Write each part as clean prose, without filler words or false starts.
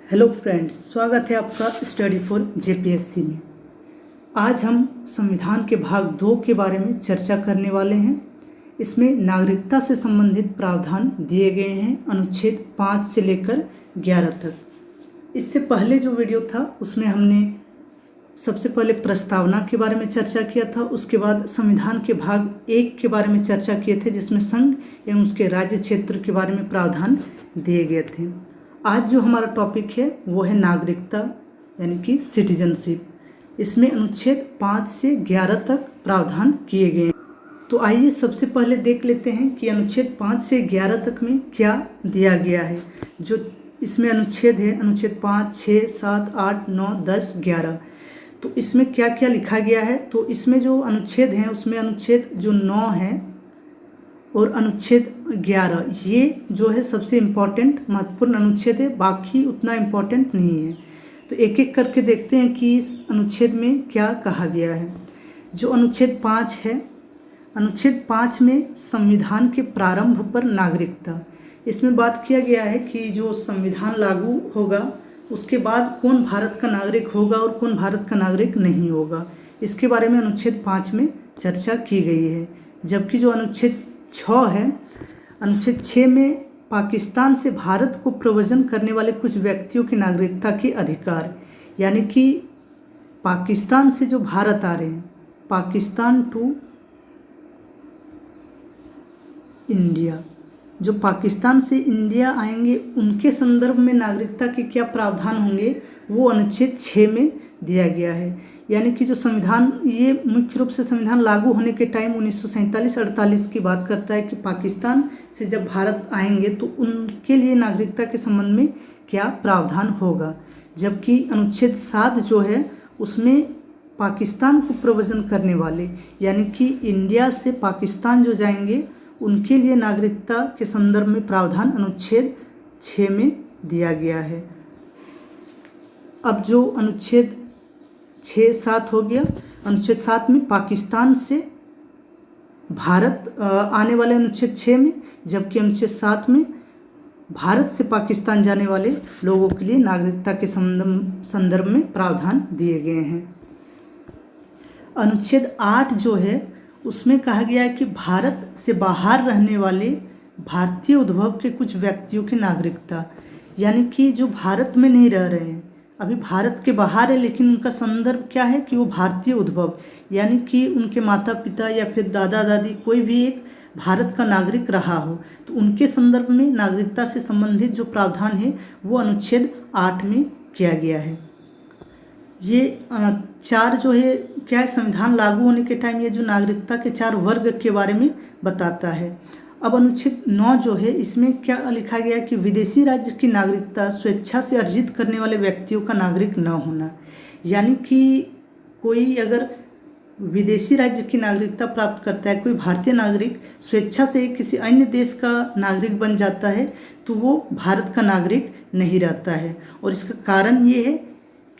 Hello friends, स्वागत है आपका स्टडी फॉर जेपीएससी में। आज हम संविधान के भाग 2 के बारे में चर्चा करने वाले हैं। इसमें नागरिकता से संबंधित प्रावधान दिए गए हैं अनुच्छेद 5 से लेकर 11 तक। इससे पहले जो वीडियो था उसमें हमने सबसे पहले प्रस्तावना के बारे में चर्चा किया था, उसके बाद संविधान के भाग 1 के बारे में चर्चा किए थे जिसमें संघ एवं उसके राज्य क्षेत्र के बारे में प्रावधान दिए गए थे। आज जो हमारा टॉपिक है वो है नागरिकता यानी कि सिटीजनशिप। इसमें अनुच्छेद 5 से 11 तक प्रावधान किए गए हैं। तो आइए सबसे पहले देख लेते हैं कि अनुच्छेद 5 से 11 तक में क्या दिया गया है। जो इसमें अनुच्छेद है, अनुच्छेद 5, 6, 7, 8, 9, 10, 11। तो इसमें क्या क्या लिखा गया है, तो इसमें जो अनुच्छेद हैं उसमें अनुच्छेद जो 9 है और अनुच्छेद 11 ये जो है सबसे इम्पॉर्टेंट महत्वपूर्ण अनुच्छेद है, बाकी उतना इम्पॉर्टेंट नहीं है। तो एक एक करके देखते हैं कि इस अनुच्छेद में क्या कहा गया है। जो अनुच्छेद 5 है, अनुच्छेद 5 में संविधान के प्रारंभ पर नागरिकता, इसमें बात किया गया है कि जो संविधान लागू होगा उसके बाद कौन भारत का नागरिक होगा और कौन भारत का नागरिक नहीं होगा, इसके बारे में अनुच्छेद 5 में चर्चा की गई है। जबकि जो अनुच्छेद 6 है, अनुच्छेद 6 में पाकिस्तान से भारत को प्रव्रजन करने वाले कुछ व्यक्तियों की नागरिकता के अधिकार, यानी कि पाकिस्तान से जो भारत आ रहे हैं, पाकिस्तान टू इंडिया, जो पाकिस्तान से इंडिया आएंगे उनके संदर्भ में नागरिकता के क्या प्रावधान होंगे वो अनुच्छेद 6 में दिया गया है। यानी कि जो संविधान, ये मुख्य रूप से संविधान लागू होने के टाइम 1947-48 की बात करता है कि पाकिस्तान से जब भारत आएंगे तो उनके लिए नागरिकता के संबंध में क्या प्रावधान होगा। जबकि अनुच्छेद 7 जो है उसमें पाकिस्तान को प्रव्रजन करने वाले यानी कि इंडिया से पाकिस्तान जो जाएंगे उनके लिए नागरिकता के संदर्भ में प्रावधान अनुच्छेद 6 में दिया गया है। अब जो अनुच्छेद 6-7 हो गया, अनुच्छेद 7 में पाकिस्तान से भारत आने वाले अनुच्छेद 6 में, जबकि अनुच्छेद 7 में भारत से पाकिस्तान जाने वाले लोगों के लिए नागरिकता के संदर्भ में प्रावधान दिए गए हैं। अनुच्छेद 8 जो है उसमें कहा गया है कि भारत से बाहर रहने वाले भारतीय उद्भव के कुछ व्यक्तियों की नागरिकता, यानी कि जो भारत में नहीं रह रहे हैं, अभी भारत के बाहर है लेकिन उनका संदर्भ क्या है कि वो भारतीय उद्भव, यानी कि उनके माता पिता या फिर दादा दादी कोई भी एक भारत का नागरिक रहा हो, तो उनके संदर्भ में नागरिकता से संबंधित जो प्रावधान है वो अनुच्छेद 8 में किया गया है। ये 4 जो है क्या है, संविधान लागू होने के टाइम ये जो नागरिकता के 4 वर्ग के बारे में बताता है। अब अनुच्छेद 9 जो है इसमें क्या लिखा गया है कि विदेशी राज्य की नागरिकता स्वेच्छा से अर्जित करने वाले व्यक्तियों का नागरिक न होना, यानी कि कोई अगर विदेशी राज्य की नागरिकता प्राप्त करता है, कोई भारतीय नागरिक स्वेच्छा से किसी अन्य देश का नागरिक बन जाता है तो वो भारत का नागरिक नहीं रहता है। और इसका कारण ये है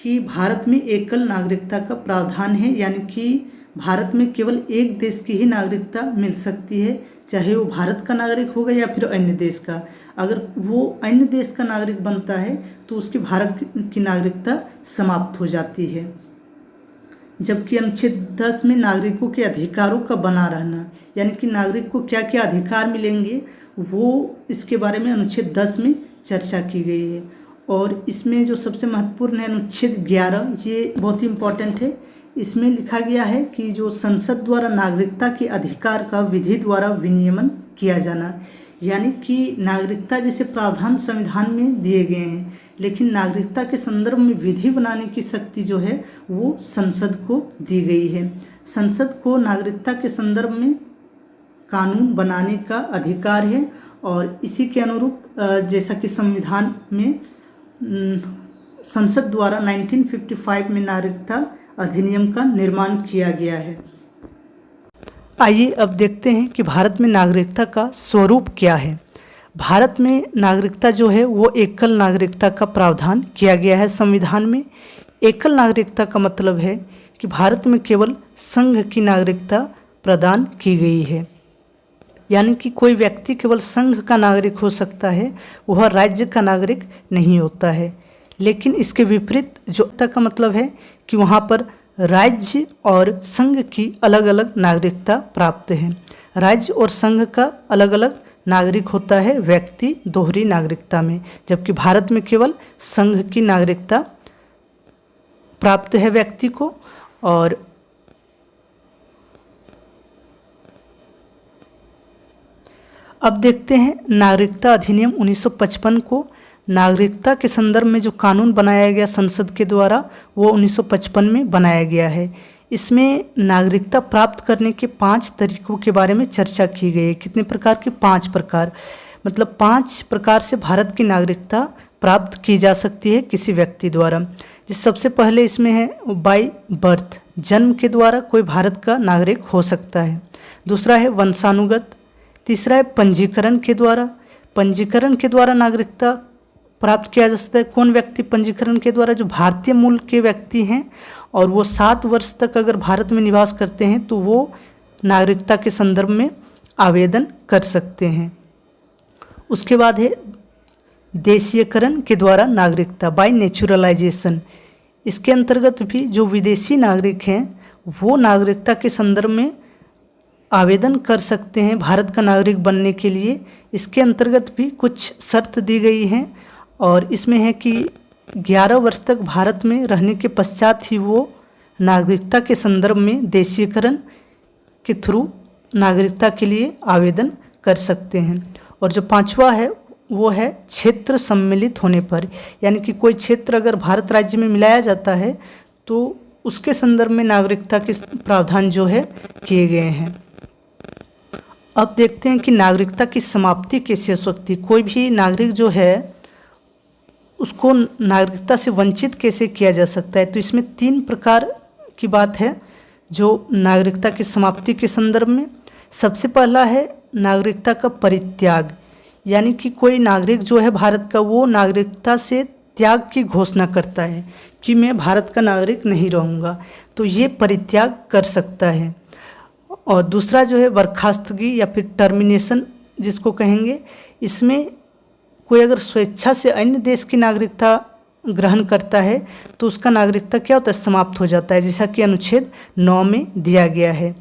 कि भारत में एकल नागरिकता का प्रावधान है, यानी कि भारत में केवल एक देश की ही नागरिकता मिल सकती है, चाहे वो भारत का नागरिक होगा या फिर अन्य देश का। अगर वो अन्य देश का नागरिक बनता है तो उसकी भारत की नागरिकता समाप्त हो जाती है। जबकि अनुच्छेद 10 में नागरिकों के अधिकारों का बना रहना, यानी कि नागरिक को क्या क्या अधिकार मिलेंगे वो इसके बारे में अनुच्छेद 10 में चर्चा की गई है। और इसमें जो सबसे महत्वपूर्ण है अनुच्छेद 11, ये बहुत ही इम्पोर्टेंट है। इसमें लिखा गया है कि जो संसद द्वारा नागरिकता के अधिकार का विधि द्वारा विनियमन किया जाना, यानी कि नागरिकता जैसे प्रावधान संविधान में दिए गए हैं लेकिन नागरिकता के संदर्भ में विधि बनाने की शक्ति जो है वो संसद को दी गई है। संसद को नागरिकता के संदर्भ में कानून बनाने का अधिकार है और इसी के अनुरूप जैसा कि संविधान में संसद द्वारा 1955 में नागरिकता अधिनियम का निर्माण किया गया है। आइए अब देखते हैं कि भारत में नागरिकता का स्वरूप क्या है। भारत में नागरिकता जो है वो एकल नागरिकता का प्रावधान किया गया है संविधान में। एकल नागरिकता का मतलब है कि भारत में केवल संघ की नागरिकता प्रदान की गई है, यानी कि कोई व्यक्ति केवल संघ का नागरिक हो सकता है, वह राज्य का नागरिक नहीं होता है। लेकिन इसके विपरीत जो तक का मतलब है कि वहाँ पर राज्य और संघ की अलग अलग नागरिकता प्राप्त है। राज्य और संघ का अलग अलग नागरिक होता है व्यक्ति दोहरी नागरिकता में, जबकि भारत में केवल संघ की नागरिकता प्राप्त है व्यक्ति को। और अब देखते हैं नागरिकता अधिनियम 1955 को। नागरिकता के संदर्भ में जो कानून बनाया गया संसद के द्वारा वो 1955 में बनाया गया है। इसमें नागरिकता प्राप्त करने के 5 तरीकों के बारे में चर्चा की गई है। कितने प्रकार के? 5 प्रकार, मतलब 5 प्रकार से भारत की नागरिकता प्राप्त की जा सकती है किसी व्यक्ति द्वारा। जिस सबसे पहले इसमें है बाय बर्थ, जन्म के द्वारा कोई भारत का नागरिक हो सकता है। दूसरा है वंशानुगत। तीसरा है पंजीकरण के द्वारा। पंजीकरण के द्वारा नागरिकता प्राप्त किया जा सकता है। कौन व्यक्ति पंजीकरण के द्वारा? जो भारतीय मूल के व्यक्ति हैं और वो 7 वर्ष तक अगर भारत में निवास करते हैं तो वो नागरिकता के संदर्भ में आवेदन कर सकते हैं। उसके बाद है देशीयकरण के द्वारा नागरिकता, बाय नेचुरलाइजेशन। इसके अंतर्गत भी जो विदेशी नागरिक हैं वो नागरिकता के संदर्भ में आवेदन कर सकते हैं भारत का नागरिक बनने के लिए। इसके अंतर्गत भी कुछ शर्त दी गई हैं और इसमें है कि 11 वर्ष तक भारत में रहने के पश्चात ही वो नागरिकता के संदर्भ में देशीयकरण के थ्रू नागरिकता के लिए आवेदन कर सकते हैं। और जो 5वां है वो है क्षेत्र सम्मिलित होने पर, यानी कि कोई क्षेत्र अगर भारत राज्य में मिलाया जाता है तो उसके संदर्भ में नागरिकता के प्रावधान जो है किए गए हैं। अब देखते हैं कि नागरिकता की समाप्ति कैसे हो सकती है। कोई भी नागरिक जो है उसको नागरिकता से वंचित कैसे किया जा सकता है। तो इसमें 3 प्रकार की बात है जो नागरिकता की समाप्ति के संदर्भ में। सबसे पहला है नागरिकता का परित्याग, यानी कि कोई नागरिक जो है भारत का वो नागरिकता से त्याग की घोषणा करता है कि मैं भारत का नागरिक नहीं रहूँगा, तो ये परित्याग कर सकता है। और दूसरा जो है बर्खास्तगी या फिर टर्मिनेशन जिसको कहेंगे, इसमें कोई अगर स्वेच्छा से अन्य देश की नागरिकता ग्रहण करता है तो उसका नागरिकता क्या होता है? समाप्त हो जाता है, जैसा कि अनुच्छेद 9 में दिया गया है।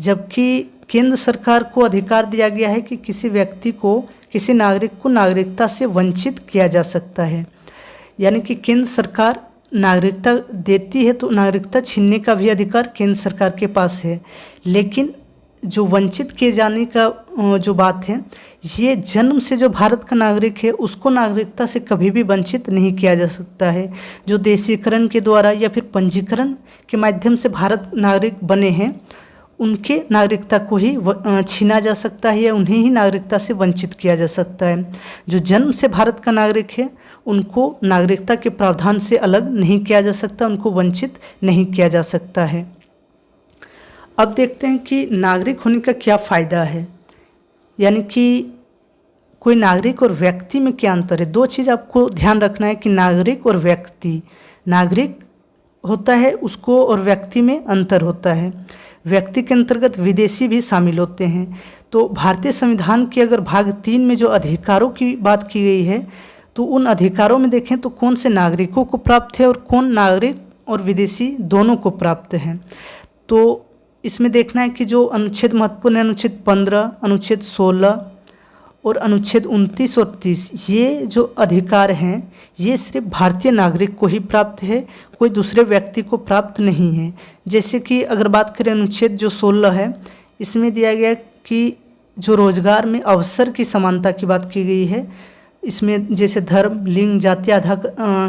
जबकि केंद्र सरकार को अधिकार दिया गया है कि किसी व्यक्ति को, किसी नागरिक को नागरिकता से वंचित किया जा सकता है, यानी कि केंद्र सरकार नागरिकता देती है तो नागरिकता छीनने का भी अधिकार केंद्र सरकार के पास है। लेकिन जो वंचित किए जाने का जो बात है, ये जन्म से जो भारत का नागरिक है उसको नागरिकता से कभी भी वंचित नहीं किया जा सकता है। जो देशीकरण के द्वारा या फिर पंजीकरण के माध्यम से भारत नागरिक बने हैं उनके नागरिकता को ही छीना जा सकता है या उन्हें ही नागरिकता से वंचित किया जा सकता है। जो जन्म से भारत का नागरिक है उनको नागरिकता के प्रावधान से अलग नहीं किया जा सकता, उनको वंचित नहीं किया जा सकता है। अब देखते हैं कि नागरिक होने का क्या फ़ायदा है, यानी कि कोई नागरिक और व्यक्ति में क्या अंतर है। 2 चीज़ आपको ध्यान रखना है कि नागरिक और व्यक्ति, नागरिक होता है उसको और व्यक्ति में अंतर होता है। व्यक्ति के अंतर्गत विदेशी भी शामिल होते हैं। तो भारतीय संविधान के अगर भाग 3 में जो अधिकारों की बात की गई है तो उन अधिकारों में देखें तो कौन से नागरिकों को प्राप्त है और कौन नागरिक और विदेशी दोनों को प्राप्त हैं। तो इसमें देखना है कि जो अनुच्छेद महत्वपूर्ण है, अनुच्छेद 15, अनुच्छेद 16 और अनुच्छेद 29 और 30, ये जो अधिकार हैं ये सिर्फ भारतीय नागरिक को ही प्राप्त है, कोई दूसरे व्यक्ति को प्राप्त नहीं है। जैसे कि अगर बात करें अनुच्छेद जो 16 है, इसमें दिया गया कि जो रोजगार में अवसर की समानता की बात की गई है, इसमें जैसे धर्म, लिंग, जाति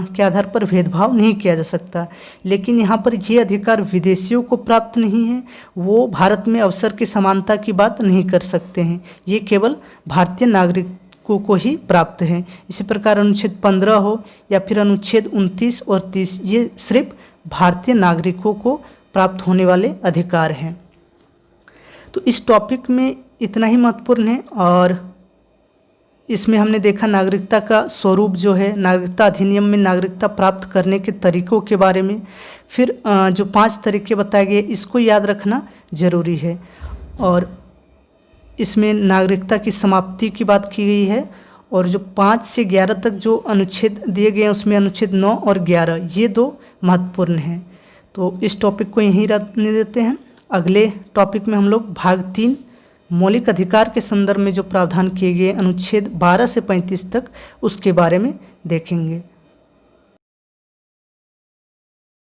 के आधार पर भेदभाव नहीं किया जा सकता। लेकिन यहाँ पर ये अधिकार विदेशियों को प्राप्त नहीं है, वो भारत में अवसर की समानता की बात नहीं कर सकते हैं, ये केवल भारतीय नागरिकों को ही प्राप्त है। इसी प्रकार अनुच्छेद 15 हो या फिर अनुच्छेद 29 और 30, ये सिर्फ भारतीय नागरिकों को प्राप्त होने वाले अधिकार हैं। तो इस टॉपिक में इतना ही महत्वपूर्ण है और इसमें हमने देखा नागरिकता का स्वरूप जो है, नागरिकता अधिनियम में नागरिकता प्राप्त करने के तरीकों के बारे में। फिर जो 5 तरीके बताए गए इसको याद रखना जरूरी है। और इसमें नागरिकता की समाप्ति की बात की गई है और जो 5 से 11 तक जो अनुच्छेद दिए गए हैं उसमें अनुच्छेद 9 और 11 ये 2 महत्वपूर्ण हैं। तो इस टॉपिक को यहीं रखने देते हैं। अगले टॉपिक में हम लोग भाग 3 मौलिक अधिकार के संदर्भ में जो प्रावधान किए गए अनुच्छेद 12 से 35 तक उसके बारे में देखेंगे।